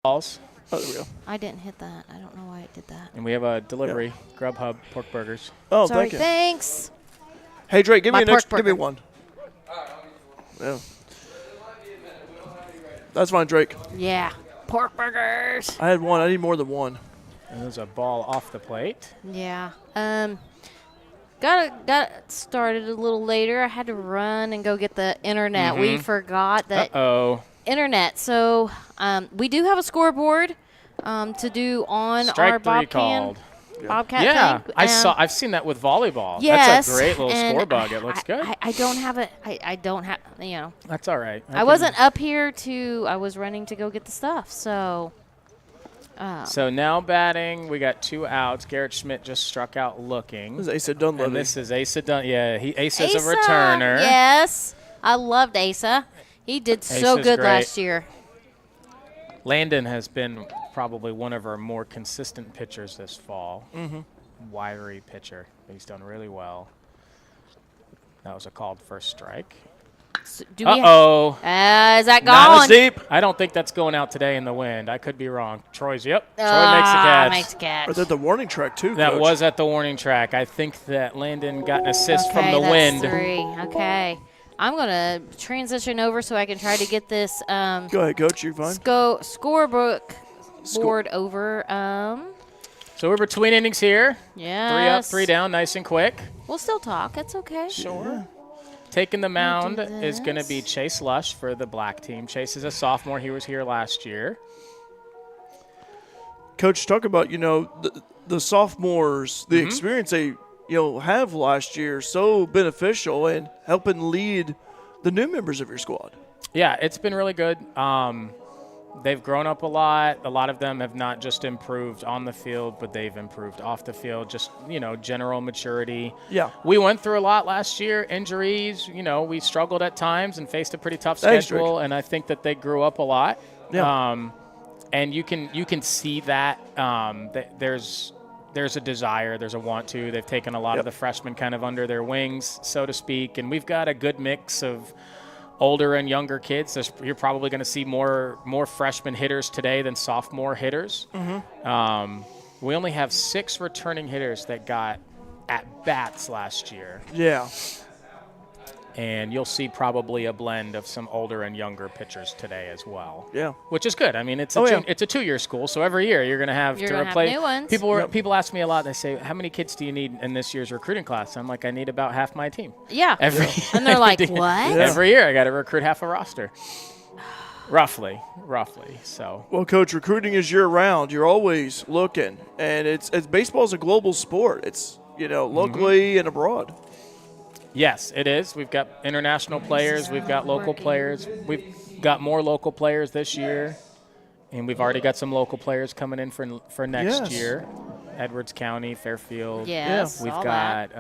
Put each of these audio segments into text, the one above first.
balls. Oh, there we go. I didn't hit that. I don't know why it did that. And we have a delivery, Grubhub pork burgers. Oh, Sorry, thank you. thanks. Hey, Drake, give me My pork give me burger. one. Yeah. That's fine, Drake. Yeah, pork burgers. I had one. I need more than one. And there's a ball off the plate. Yeah. Got started a little later. I had to run and go get the internet. We forgot that internet. So we do have a scoreboard to do on Strike our three Bobcat. called. Bobcat Yeah, thing. I've seen that with volleyball. Yes, That's a great little and score bug. It looks good. I don't have it. I don't have, That's all right. I wasn't up here I was running to go get the stuff, so. So now batting, we got 2 outs. Garrett Schmidt just struck out looking. This is Asa Dunleavy. And this is Asa Dunn. Yeah, Asa's a returner. Yes, I loved Asa. He did so Asa's good great. last year. Landon has been probably one of our more consistent pitchers this fall. Wiry pitcher. He's done really well. That was a called first strike. So do we Uh-oh. is that Not as gone? deep. I don't think that's going out today in the wind. I could be wrong. Troy makes the catch. Makes the catch. Or at the warning track, too, That Coach. was at the warning track. I think that Landon got an assist from Okay, the that's wind. 3. Okay. I'm going to transition over so I can try to get this Go ahead, Coach. You're fine. scorebook board over. So we're between innings here. Yes. 3 up, 3 down, nice and quick. We'll still talk. It's okay. Sure. Taking the mound is going to be this. Chase Lush for the black team. Chase is a sophomore. He was here last year. Coach, talk about, the sophomores, the experience they, have last year, so beneficial in helping lead the new members of your squad. Yeah, it's been really good. They've grown up a lot. A lot of them have not just improved on the field, but they've improved off the field, just, general maturity. Yeah. We went through a lot last year, injuries. We struggled at times and faced a pretty tough Thanks, schedule, Drake. and I think that they grew up a lot. Yeah. And you can see that there's a desire, there's a want to. They've taken a lot of the freshmen kind of under their wings, so to speak, and we've got a good mix of older and younger kids. You're probably going to see more freshman hitters today than sophomore hitters. We only have 6 returning hitters that got at-bats last year. Yeah. And you'll see probably a blend of some older and younger pitchers today as well. Yeah. Which is good. I mean, it's a 2-year school, so every year you're going to have to replace. new ones. People ask me a lot. They say, "How many kids do you need in this year's recruiting class?" I'm like, "I need about half my team." Yeah. Every And they're like, what? Every year I got to recruit half a roster. Roughly. So. Well, Coach, recruiting is year-round. You're always looking, and it's baseball's a global sport. It's locally and abroad. Yes, it is. We've got international players. We've got local players. We've got more local players this year, and we've already got some local players coming in for next year. Edwards County, Fairfield. Yes, We've all got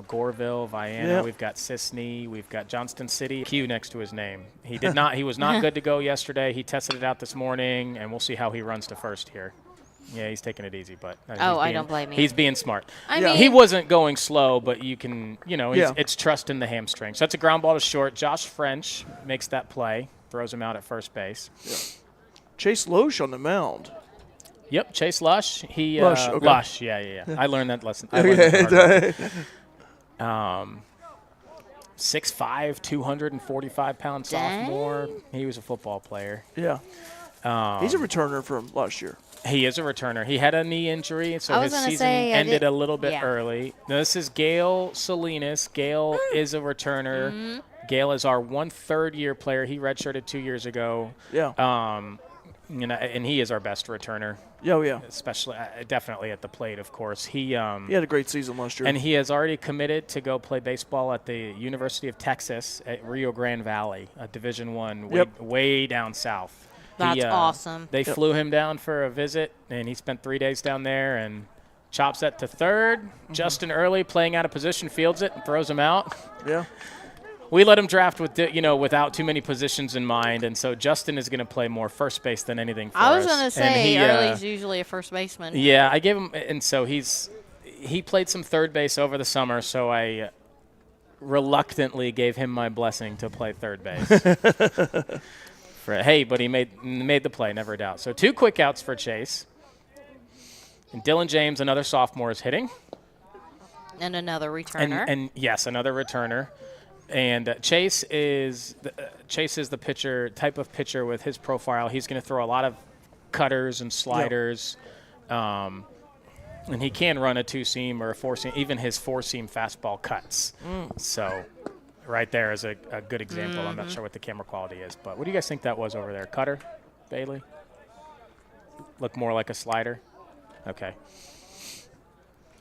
Goreville, Vienna. Yeah. We've got Sisney. We've got Johnston City. Q next to his name. He was not good to go yesterday. He tested it out this morning, and we'll see how he runs to first here. Yeah, he's taking it easy, but I don't blame you. He's being smart. I mean, He wasn't going slow, but you can, it's trust in the hamstring. So that's a ground ball to short. Josh French makes that play, throws him out at first base. Yeah. Chase Loesch on the mound. Yep, Chase Lush. Lush, okay. Lush, yeah. I learned that lesson. 6'5", 245-pound sophomore. He was a football player. Yeah. He's a returner from last year. He is a returner. He had a knee injury, so I his was gonna season say, ended a little bit yeah. early. Now, this is Gail Salinas. Gail is a returner. Gail is our 1/3-year player. He redshirted 2 years ago. Yeah. And he is our best returner. Yeah, yeah. Especially, definitely at the plate, of course. He had a great season last year. And he has already committed to go play baseball at the University of Texas at Rio Grande Valley, a Division I, way down south. That's awesome. They flew him down for a visit, and he spent 3 days down there and chops that to third. Justin Early, playing out of position, fields it and throws him out. Yeah. We let him draft without too many positions in mind, and so Justin is going to play more first base than anything for us. I was going to say Early's usually a first baseman. Yeah, I gave him, and so he played some third base over the summer, so I reluctantly gave him my blessing to play third base. But he made the play, never a doubt. So 2 quick outs for Chase. And Dylan James, another sophomore, is hitting. And another returner. And yes, another returner. And Chase is the type of pitcher with his profile. He's going to throw a lot of cutters and sliders. And he can run a 2-seam or a 4-seam. Even his 4-seam fastball cuts. So right there is a good example. I'm not sure what the camera quality is. But what do you guys think that was over there? Cutter, Bailey? Look more like a slider? Okay.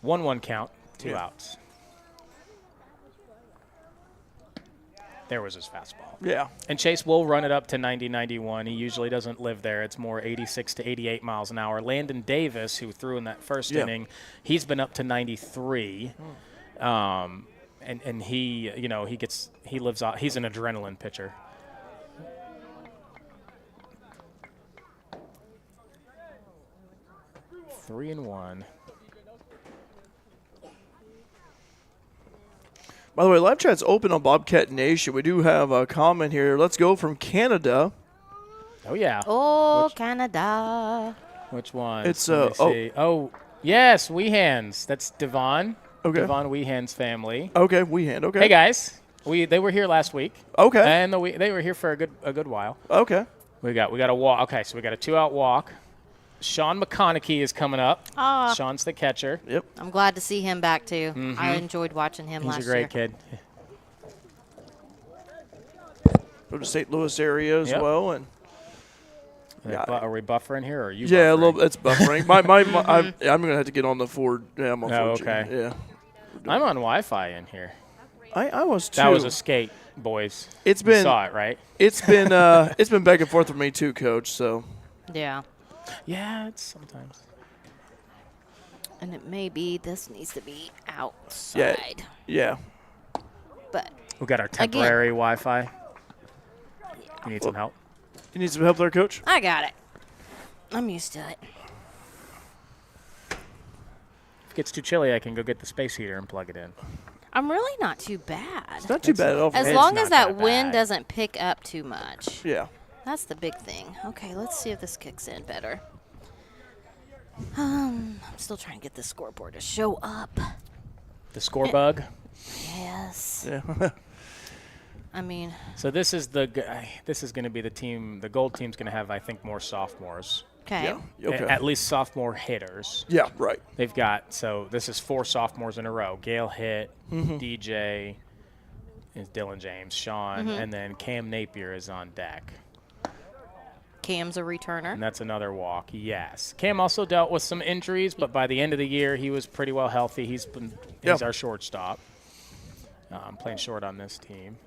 1-1 count, 2 outs. There was his fastball. Yeah. And Chase will run it up to 90, 91. He usually doesn't live there. It's more 86 to 88 miles an hour. Landon Davis, who threw in that first inning, he's been up to 93. And he, he lives out. He's an adrenaline pitcher. Three and 1. By the way, live chat's open on Bobcat Nation. We do have a comment here. Let's go from Canada. Oh, yeah. Oh, Canada. Which one? It's, yes, Weehans. That's Devon. Okay. Devon Weehan's family. Okay, Weehan. Okay. Hey, guys. They were here last week. Okay. And they were here for a good while. Okay. We got a walk. Okay, so we got a 2-out walk. Sean McConaughey is coming up. Sean's the catcher. Yep. I'm glad to see him back, too. I enjoyed watching him last year. He's a great kid. From the St. Louis area as well. And are we buffering here, or are you yeah, buffering? a little. It's buffering. I'm going to have to get on the Ford. Yeah, I'm on Ford. Okay. Yeah. I'm on Wi-Fi in here. I was too. That was a skate, boys. You saw it, right? It's been back and forth for me too, Coach. So. Yeah. Yeah, it's sometimes. And it may be this needs to be outside. Yeah. But we got our temporary Wi-Fi. You need some help? You need some help there, Coach? I got it. I'm used to it. If it gets too chilly, I can go get the space heater and plug it in. I'm really not too bad. It's not too bad at all. As long as that wind doesn't pick up too much. Yeah. That's the big thing. Okay, let's see if this kicks in better. I'm still trying to get the scoreboard to show up. The score bug? Yes. Yeah. I mean. So this is going to be the team. The gold team's going to have, I think, more sophomores. Okay. Yeah. Okay. At least sophomore hitters. Yeah. Right. They've got, so this is 4 sophomores in a row. Gale hit, DJ, is Dylan James, Sean, and then Cam Napier is on deck. Cam's a returner. And that's another walk, yes. Cam also dealt with some injuries, but by the end of the year, he was pretty well healthy. He's our shortstop. Playing short on this team.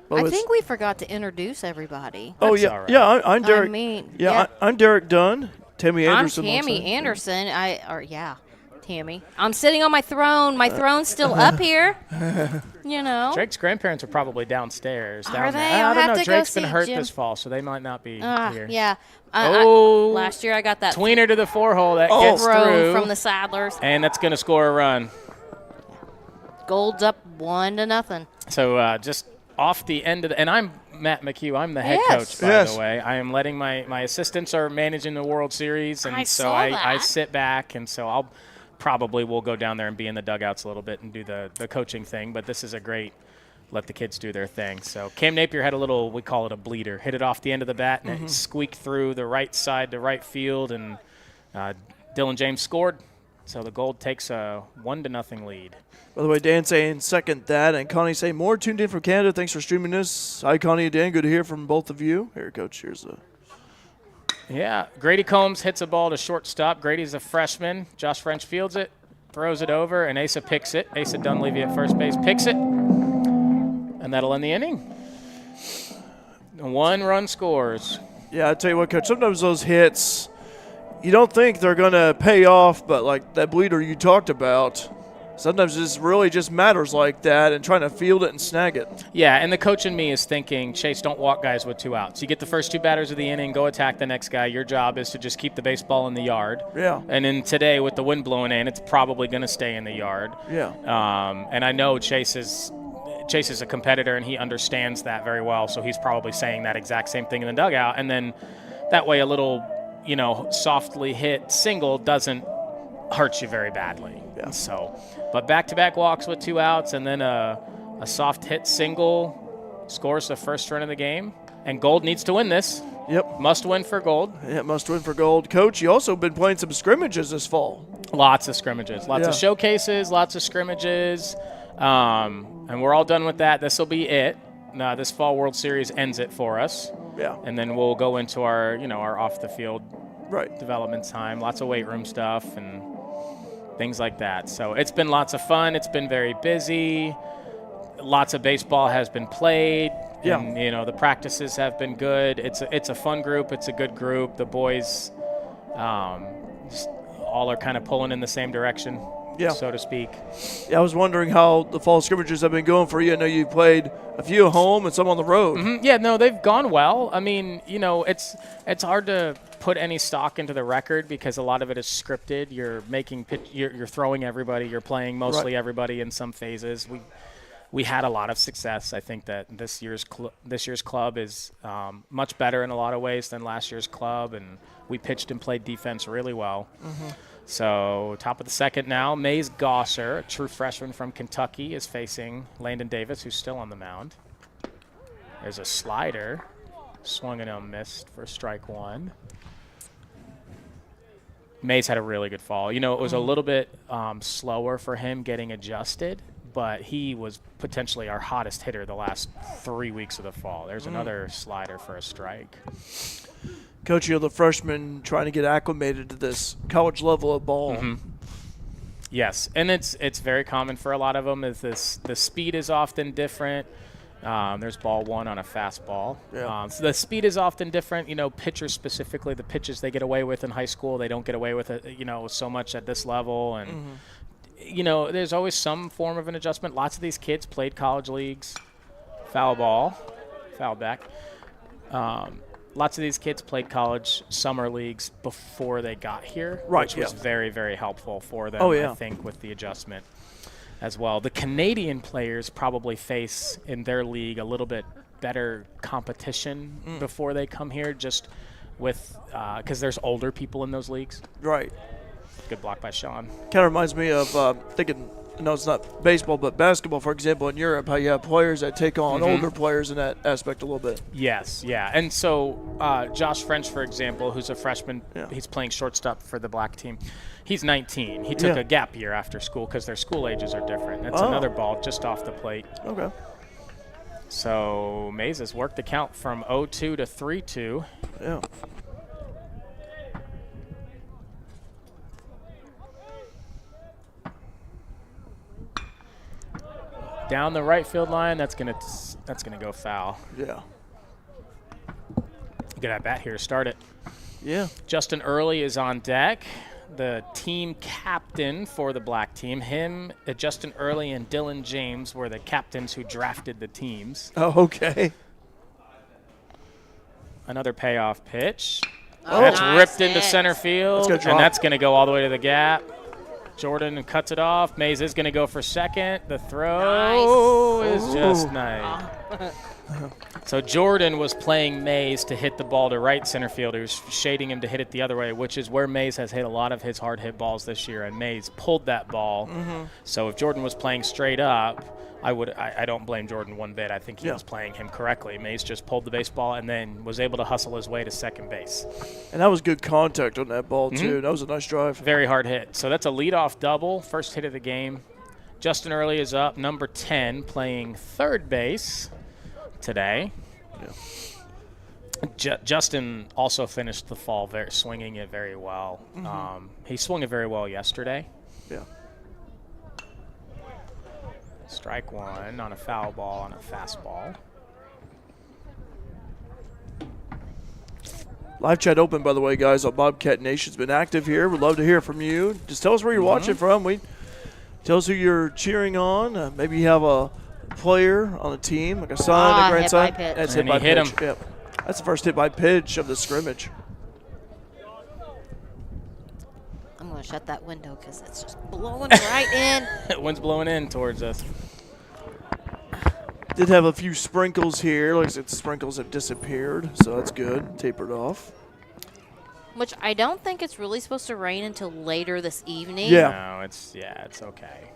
Well, I think we forgot to introduce everybody. Oh, yeah. Right. Yeah, I'm Derek. I'm Derek Dunn. Tammy Anderson. I'm Tammy Anderson. Tammy. I'm sitting on my throne. My throne's still up here. Drake's grandparents are probably downstairs. Are they? I don't know. Drake's been hurt Jim. this fall, so they might not be here. Yeah. Last year I got that tweener to the 4-hole that gets through from the Saddlers. And that's going to score a run. Gold's up 1-0. So just off the end of and I'm Matt McHugh. I'm the head coach, by the way. I am letting my assistants are managing the World Series, and I sit back, and so I'll probably will go down there and be in the dugouts a little bit and do the coaching thing. But this is a great let the kids do their thing. So Cam Napier had a little, we call it a bleeder, hit it off the end of the bat, and it squeaked through the right side to right field, and Dylan James scored. So the Gold takes a 1-0 lead. By the way, Dan saying second that, and Connie saying more tuned in from Canada. Thanks for streaming this. Hi, Connie and Dan. Good to hear from both of you. Here, Coach. Here's the. Yeah, Grady Combs hits a ball to shortstop. Grady's a freshman. Josh French fields it, throws it over, and Asa picks it. Asa Dunleavy at first base picks it, and that'll end the inning. 1 run scores. Yeah, I tell you what, Coach, sometimes those hits, you don't think they're going to pay off, but like that bleeder you talked about, sometimes it really just matters like that and trying to field it and snag it. Yeah, and the coach in me is thinking, Chase, don't walk guys with 2 outs. You get the first 2 batters of the inning, go attack the next guy. Your job is to just keep the baseball in the yard. Yeah. And then today with the wind blowing in, it's probably going to stay in the yard. Yeah. And I know Chase is Chase is a competitor, and he understands that very well, so he's probably saying that exact same thing in the dugout. And then that way a little, softly hit single doesn't hurt you very badly. Yeah. So, but back-to-back walks with 2 outs, and then a soft hit single scores the first run of the game. And Gold needs to win this. Yep. Must win for Gold. Yeah, must win for Gold. Coach, you also been playing some scrimmages this fall. Lots of scrimmages. Lots of showcases, lots of scrimmages. And we're all done with that. This will be it. This fall World Series ends it for us. Yeah. And then we'll go into our, our off-the-field right development time. Lots of weight room stuff and things like that. So it's been lots of fun. It's been very busy. Lots of baseball has been played. Yeah. And, the practices have been good. It's a fun group. It's a good group. The boys just all are kind of pulling in the same direction, so to speak. Yeah, I was wondering how the fall scrimmages have been going for you. I know you played a few at home and some on the road. Mm-hmm. Yeah, no, they've gone well. I mean, it's hard to put any stock into the record because a lot of it is scripted. You're making you're throwing everybody. You're playing mostly everybody in some phases. We had a lot of success. I think that this year's club is much better in a lot of ways than last year's club, and we pitched and played defense really well. Mm-hmm. So top of the second now, Mays Gosser, a true freshman from Kentucky, is facing Landon Davis, who's still on the mound. There's a slider, swung and a missed for strike 1. Mays had a really good fall. It was a little bit slower for him getting adjusted, but he was potentially our hottest hitter the last 3 weeks of the fall. There's another slider for a strike. Coach, the freshman trying to get acclimated to this college level of ball. Mm-hmm. Yes, and it's very common for a lot of them. The speed is often different. There's ball 1 on a fastball. Yeah. So the speed is often different. Pitchers specifically, the pitches they get away with in high school, they don't get away with it, so much at this level. And there's always some form of an adjustment. Lots of these kids played college leagues. Foul back. Lots of these kids played college summer leagues before they got here, which was very, very helpful for them, I think, with the adjustment as well. The Canadian players probably face in their league a little bit better competition before they come here, just with because there's older people in those leagues. Right. Good block by Sean. Kind of reminds me of thinking, it's not baseball, but basketball, for example, in Europe, how you have players that take on older players in that aspect a little bit. Yes, yeah. And so Josh French, for example, who's a freshman, he's playing shortstop for the black team. He's 19. He took a gap year after school because their school ages are different. That's another ball just off the plate. Okay. So Mays has worked the count from 0-2 to 3-2. Yeah. Down the right field line, that's gonna go foul. Yeah. Good at bat here to start it. Yeah. Justin Early is on deck, the team captain for the black team. Justin Early and Dylan James were the captains who drafted the teams. Oh, okay. Another payoff pitch. Oh, that's nice ripped into hit. center field, and that's going to go all the way to the gap. Jordan cuts it off. Mays is going to go for second. The throw is just nice. So Jordan was playing Mays to hit the ball to right center field. He was shading him to hit it the other way, which is where Mays has hit a lot of his hard hit balls this year, and Mays pulled that ball. Mm-hmm. So if Jordan was playing straight up, I don't blame Jordan one bit. I think he was playing him correctly. Mays just pulled the baseball and then was able to hustle his way to second base. And that was good contact on that ball, too. That was a nice drive. Very hard hit. So that's a leadoff double, first hit of the game. Justin Early is up, number 10, playing third base today. Yeah. Justin also finished the fall swinging it very well. Mm-hmm. He swung it very well yesterday. Yeah. Strike 1 on a foul ball on a fastball. Live chat open, by the way, guys. Bobcat Nation's been active here. We'd love to hear from you. Just tell us where you're watching from. Tell us who you're cheering on. Maybe you have a player on the team, like a son, a grandson. That's hit by pitch. Him. Yep. That's the first hit by pitch of the scrimmage. I'm going to shut that window because it's just blowing right in. Wind's blowing in towards us. Did have a few sprinkles here. Like I said, the sprinkles have disappeared, so that's good. Tapered off. Which I don't think it's really supposed to rain until later this evening. Yeah. No, it's okay.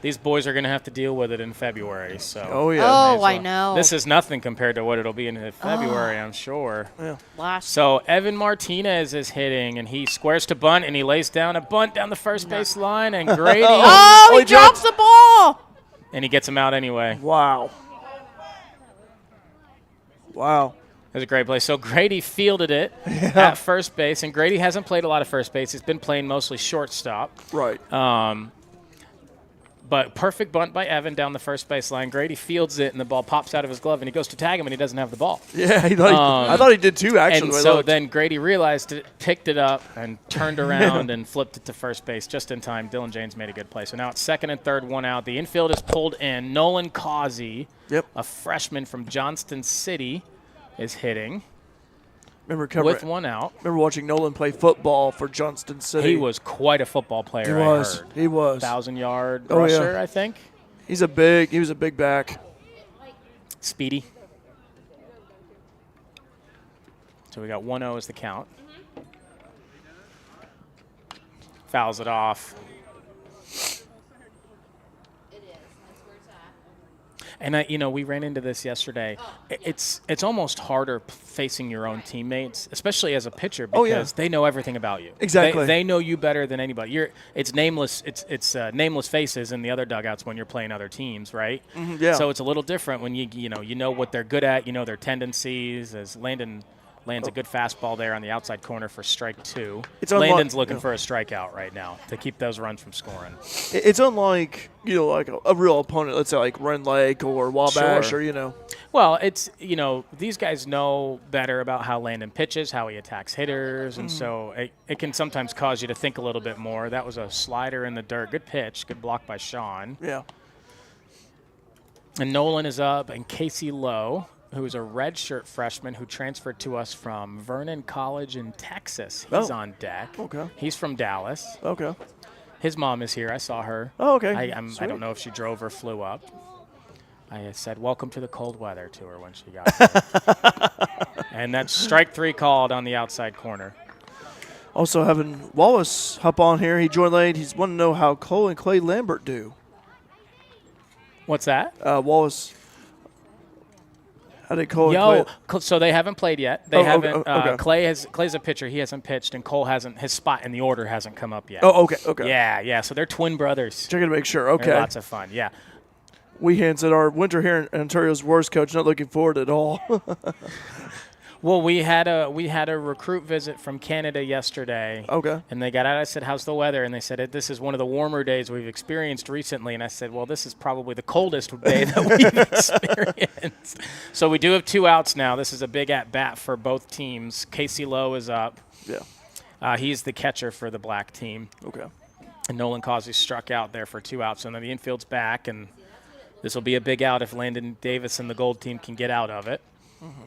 These boys are going to have to deal with it in February. So. Oh, yeah. Oh, I know. This is nothing compared to what it'll be in February, I'm sure. Yeah. So Evan Martinez is hitting, and he squares to bunt, and he lays down a bunt down the first base line, and Grady. He drops the ball. And he gets him out anyway. Wow. Wow. It was a great play. So Grady fielded it at first base, and Grady hasn't played a lot of first base. He's been playing mostly shortstop. Right. But perfect bunt by Evan down the first base line. Grady fields it, and the ball pops out of his glove, and he goes to tag him, and he doesn't have the ball. Yeah, I thought he did too, actually. And so then Grady realized it, picked it up, and turned around and flipped it to first base just in time. Dylan James made a good play. So now it's second and third, one out. The infield is pulled in. Nolan Causey, a freshman from Johnston City, is hitting. With one out. Remember watching Nolan play football for Johnston City. He was quite a football player. He was. 1,000-yard rusher, I think. He was a big back. Speedy. So we got 1-0 as the count. Fouls it off. And we ran into this yesterday. It's almost harder facing your own teammates, especially as a pitcher, because they know everything about you. Exactly. They know you better than anybody. It's nameless. It's nameless faces in the other dugouts when you're playing other teams, right? Mm-hmm, yeah. So it's a little different when you know what they're good at. You know their tendencies. As Landon lands a good fastball there on the outside corner for strike 2. Landon's looking for a strikeout right now to keep those runs from scoring. It's unlike, like a real opponent, let's say like Rend Lake or Wabash or. Well, it's, these guys know better about how Landon pitches, how he attacks hitters, and so it can sometimes cause you to think a little bit more. That was a slider in the dirt. Good pitch. Good block by Sean. Yeah. And Nolan is up, and Casey Lowe, who is a redshirt freshman who transferred to us from Vernon College in Texas. He's on deck. Okay. He's from Dallas. Okay. His mom is here. I saw her. Oh, okay. I don't know if she drove or flew up. I said, welcome to the cold weather to her when she got here. And that's strike 3 called on the outside corner. Also having Wallace hop on here. He joined late. He's wanting to know how Cole and Clay Lambert do. What's that? Wallace. How did Cole and Clay? So they haven't played yet. They haven't. Okay. Clay's a pitcher. He hasn't pitched, and Cole hasn't. His spot in the order hasn't come up yet. Oh, okay. Yeah. So they're twin brothers. Checking to make sure. Okay. They're lots of fun. Yeah. Weehan said our winter here in Ontario's worst, coach. Not looking forward at all. Well, we had a recruit visit from Canada yesterday. Okay. And they got out. I said, "How's the weather?" And they said, "This is one of the warmer days we've experienced recently." And I said, "Well, this is probably the coldest day that we've experienced." So we do have 2 outs now. This is a big at bat for both teams. Casey Lowe is up. Yeah. He's the catcher for the black team. Okay. And Nolan Causey struck out there for 2 outs. So now the infield's back, and this will be a big out if Landon Davis and the gold team can get out of it. Mm-hmm.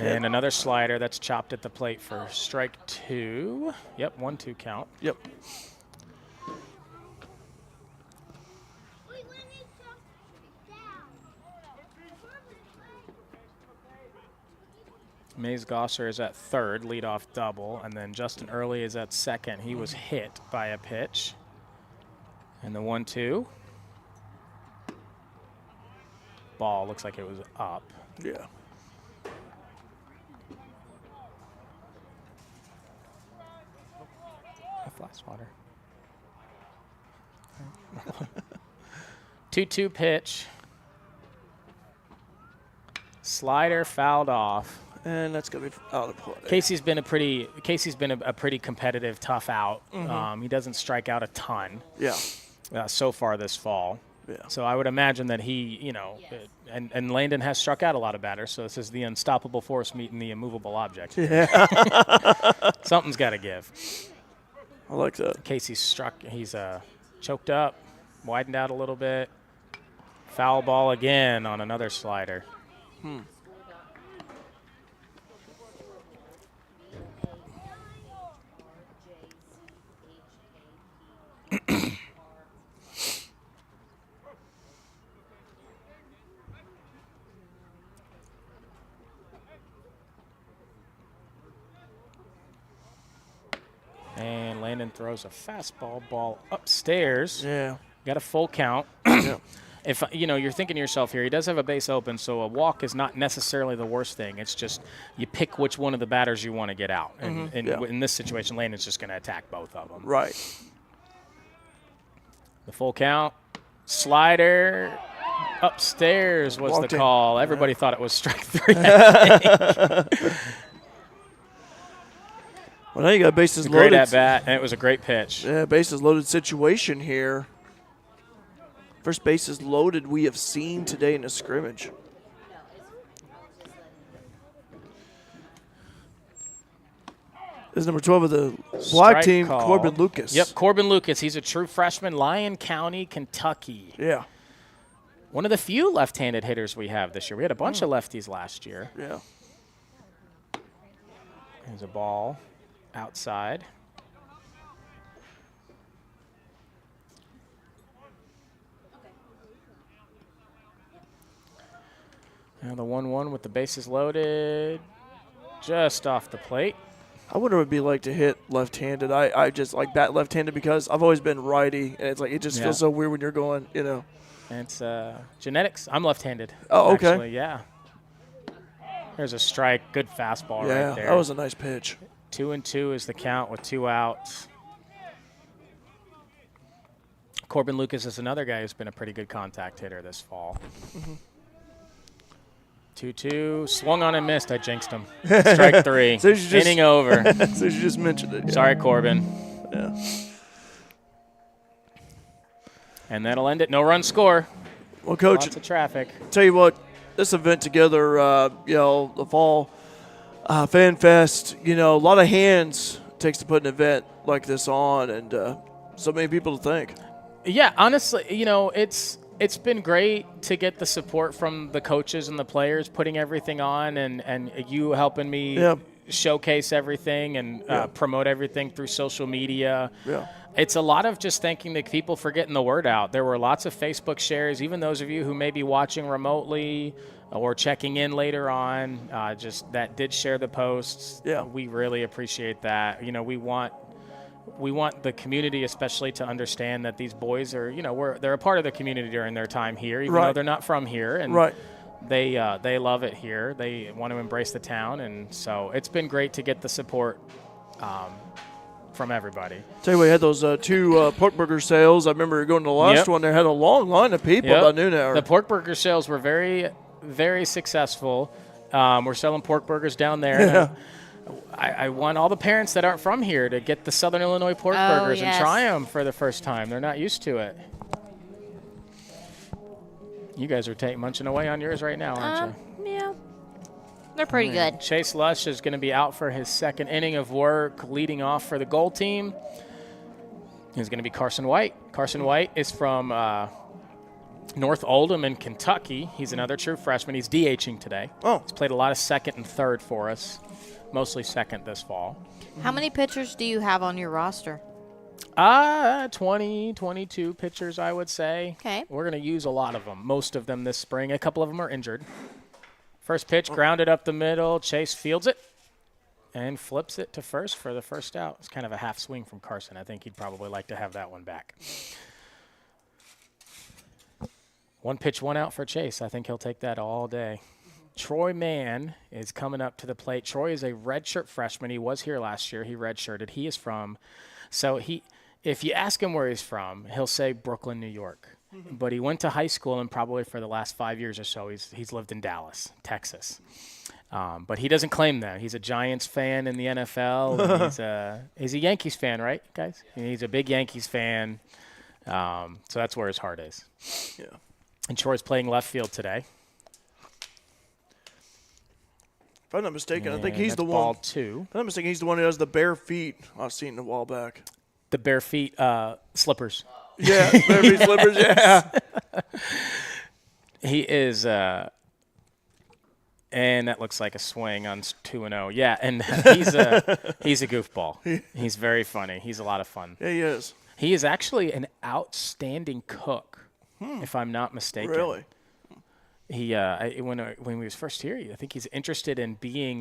And another slider that's chopped at the plate for strike 2. Yep, 1-2 count. Yep. Mays Gosser is at third, leadoff double, and then Justin Early is at second. He was hit by a pitch. And the 1-2. Ball looks like it was up. Yeah. Glass water. 2-2 pitch. Slider fouled off. And that's going to be out of play. Casey's been a pretty competitive, tough out. Mm-hmm. He doesn't strike out a ton. Yeah. So far this fall. Yeah. So I would imagine that he, and Landon has struck out a lot of batters. So this is the unstoppable force meeting the immovable object. Yeah. Something's got to give. I like that. Casey's struck. He's choked up, widened out a little bit. Foul ball again on another slider. Landon throws a fastball ball upstairs. Yeah. Got a full count. Yeah. If you're thinking to yourself here, he does have a base open, so a walk is not necessarily the worst thing. It's just you pick which one of the batters you want to get out. And in this situation, Landon's just going to attack both of them. Right. The full count. Slider upstairs was Walked the in. call. Everybody thought it was strike 3, I think. Well, now you got bases Great loaded. at bat, and it was a great pitch. Yeah, bases loaded situation here. First bases loaded we have seen today in a scrimmage. This is number 12 of the black Strike team, call. Corbin Lucas. Yep, Corbin Lucas. He's a true freshman, Lyon County, Kentucky. Yeah. One of the few left-handed hitters we have this year. We had a bunch of lefties last year. Yeah. There's a ball outside. Now the 1-1 with the bases loaded, just off the plate. I wonder what it'd be like to hit left-handed. I just like bat left-handed because I've always been righty, and it's like it just feels so weird when you're going, It's genetics. I'm left-handed. Oh, okay. Actually, yeah. There's a strike. Good fastball right there. That was a nice pitch. 2-2 is the count with 2 outs. Corbin Lucas is another guy who's been a pretty good contact hitter this fall. 2-2, swung on and missed. I jinxed him. Strike 3. So Inning over. So you just mentioned it. Yeah. Sorry, Corbin. Yeah. And that'll end it. No run score. Well, Coach, Lots of traffic. tell you what, this event together, the fall fan fest, a lot of hands it takes to put an event like this on, and so many people to thank. Yeah, honestly, it's been great to get the support from the coaches and the players putting everything on, and you helping me showcase everything and promote everything through social media. Yeah. It's a lot of just thanking the people for getting the word out. There were lots of Facebook shares, even those of you who may be watching remotely or checking in later on, just that did share the posts. Yeah. We really appreciate that. We want the community especially to understand that these boys are, they're a part of the community during their time here, even though they're not from here. And they love it here. They want to embrace the town. And so it's been great to get the support from everybody. Tell you what, we had those 2 pork burger sales. I remember going to the last one. They had a long line of people about noon hour. The pork burger sales were very, very successful. We're selling pork burgers down there. Yeah. I want all the parents that aren't from here to get the Southern Illinois pork burgers and try them for the first time. They're not used to it. You guys are munching away on yours right now, aren't you? Yeah. They're pretty good. Chase Lush is going to be out for his second inning of work, leading off for the goal team. He's going to be Carson White. Carson White is from North Oldham in Kentucky. He's another true freshman. He's DHing today. Oh. He's played a lot of second and third for us, mostly second this fall. How many pitchers do you have on your roster? 20, 22 pitchers, I would say. Okay. We're going to use a lot of them, most of them this spring. A couple of them are injured. First pitch, grounded up the middle. Chase fields it and flips it to first for the first out. It's kind of a half swing from Carson. I think he'd probably like to have that one back. 1 pitch, 1 out for Chase. I think he'll take that all day. Troy Mann is coming up to the plate. Troy is a redshirt freshman. He was here last year. He redshirted. He is from if you ask him where he's from, he'll say Brooklyn, New York. But he went to high school, and probably for the last 5 years or so, he's lived in Dallas, Texas. But he doesn't claim that. He's a Giants fan in the NFL. And he's a Yankees fan, right, guys? And he's a big Yankees fan. So that's where his heart is. Yeah. And Troy's playing left field today. If I'm not mistaken, I think And he's the that's one. ball 2. If I'm not mistaken, he's the one who has the bare feet. I've seen a while back. The bare feet slippers. Yeah, bare feet slippers. Yeah. He is, and that looks like a swing on 2-0. Yeah, and he's a goofball. He's very funny. He's a lot of fun. Yeah, he is. He is actually an outstanding cook, if I'm not mistaken. Really? When we was first here, I think he's interested in being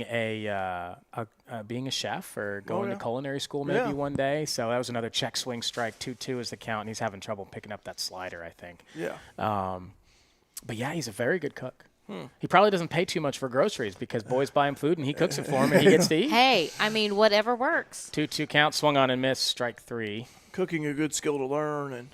being a chef or going to culinary school maybe one day. So that was another check swing strike. 2-2 is the count, and he's having trouble picking up that slider, I think. Yeah. But yeah, he's a very good cook. He probably doesn't pay too much for groceries because boys buy him food and he cooks it for him and he gets to eat. Hey, I mean, whatever works. 2-2 count, swung on and missed, strike 3. Cooking a good skill to learn. And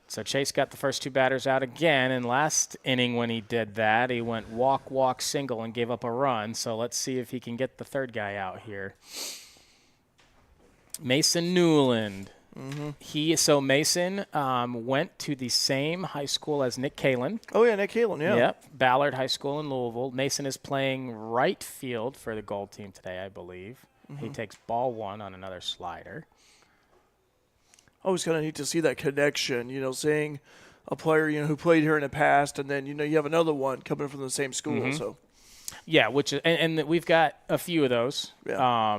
so Chase got the first 2 batters out again, and last inning when he did that, he went walk, single, and gave up a run. So let's see if he can get the third guy out here. Mason Newland. Mason went to the same high school as Nick Kalen. Oh, yeah, Nick Kalen, yeah. Yep, Ballard High School in Louisville. Mason is playing right field for the Gold team today, I believe. He takes ball 1 on another slider. Always kind of neat to see that connection, seeing a player, who played here in the past, and then, you have another one coming from the same school. So, yeah, which is, and we've got a few of those. Yeah.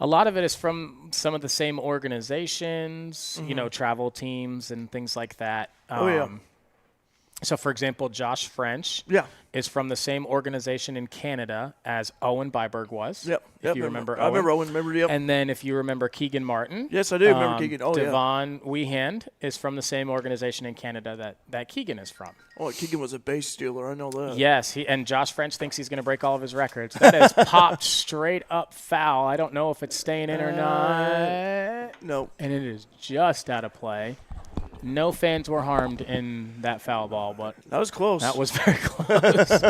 A lot of it is from some of the same organizations, travel teams and things like that. So, for example, Josh French is from the same organization in Canada as Owen Byberg was. Yep. If you remember Owen. I remember Owen. Yep. And then if you remember Keegan Martin. Yes, I do remember Keegan. Oh, Devon Weehand is from the same organization in Canada that Keegan is from. Oh, Keegan was a base stealer. I know that. Yes, and Josh French thinks he's going to break all of his records. That is popped straight up foul. I don't know if it's staying in or not. No. And it is just out of play. No fans were harmed in that foul ball, but that was close. That was very close.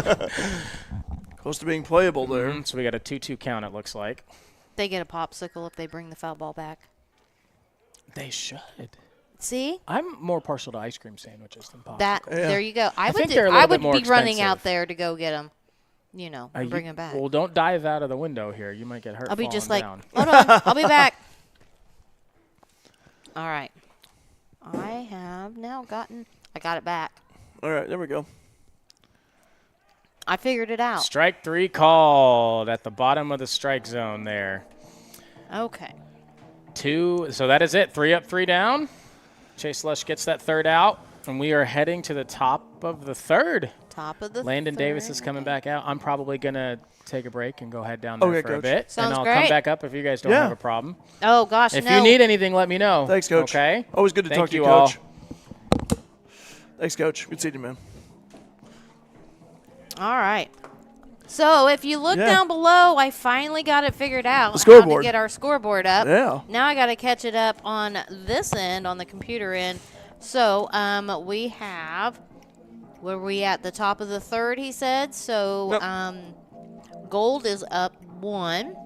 Close to being playable there. So we got a 2-2 count, it looks like. They get a popsicle if they bring the foul ball back. They should. See? I'm more partial to ice cream sandwiches than popsicles. There you go. I would be running out there to go get them, and bring them back. Well, don't dive out of the window here. You might get hurt. I'll be just down. Hold on. I'll be back. All right. I have now I got it back. All right, there we go. I figured it out. Strike 3 called at the bottom of the strike zone there. Okay. 2, so that is it. 3 up, 3 down. Chase Lush gets that third out, and we are heading to the top of the third. Landon Davis is coming back out. I'm probably going to take a break and go head down there for a bit. Sounds and I'll great. come back up if you guys don't have a problem. Oh, gosh, If you need anything, let me know. Thanks, Coach. Okay? Always good to talk to you, Coach. Thanks, Coach. Good seeing you, man. All right. So if you look down below, I finally got it figured out. The scoreboard. How to get our scoreboard up. Yeah. Now I got to catch it up on this end, on the computer end. So we have, where we at the top of the third, he said. So Gold is up 1.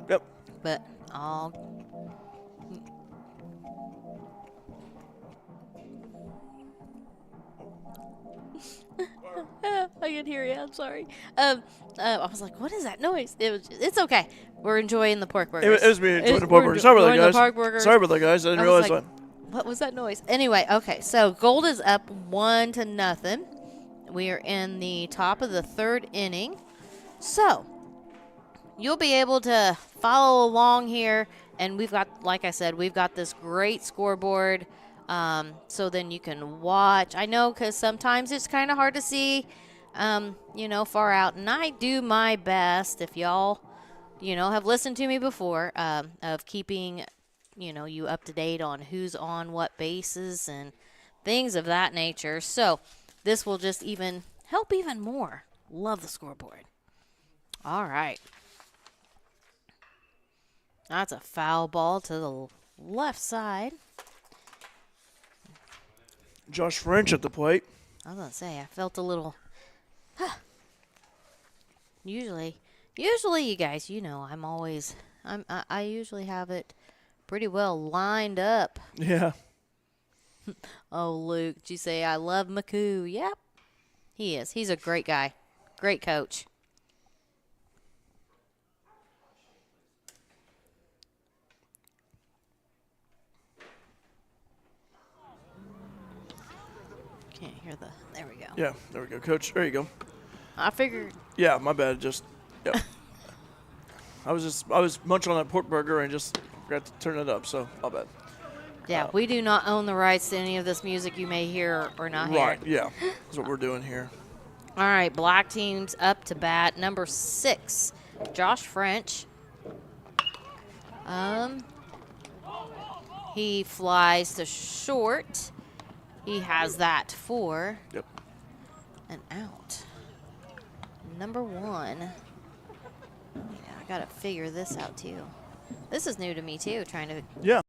Yep. But I'll. I can hear you. I'm sorry. I was like, "What is that noise?" It's okay. We're enjoying the pork burgers. It was me enjoying the pork burgers. Sorry about that, guys. Sorry about that, guys. I didn't realize that. What was that noise? Anyway, okay. So Gold is up 1-0. We are in the top of the third inning. So you'll be able to follow along here, and we've got, like I said, we've got this great scoreboard. So then you can watch. I know because sometimes it's kind of hard to see, far out. And I do my best, if y'all, have listened to me before, of keeping, you up to date on who's on what bases and things of that nature. So this will just help even more. Love the scoreboard. All right. That's a foul ball to the left side. Josh French at the plate. I was going to say, I felt a little, Usually, you guys, I usually have it pretty well lined up. Yeah. Oh, Luke, did you say I love McCoo? Yep, he is. He's a great guy. Great coach. Can't hear there we go. Yeah, there we go, Coach. There you go. I figured. Yeah, my bad. I was munching on that pork burger and just forgot to turn it up, so my bad. Yeah, we do not own the rights to any of this music you may hear or not hear. Right, yeah. That's what we're doing here. All right, black team's up to bat. Number 6, Josh French. He flies to short. He has that for Yep. an out. Number 1. Yeah, I got to figure this out, too. This is new to me, too, trying to Yeah.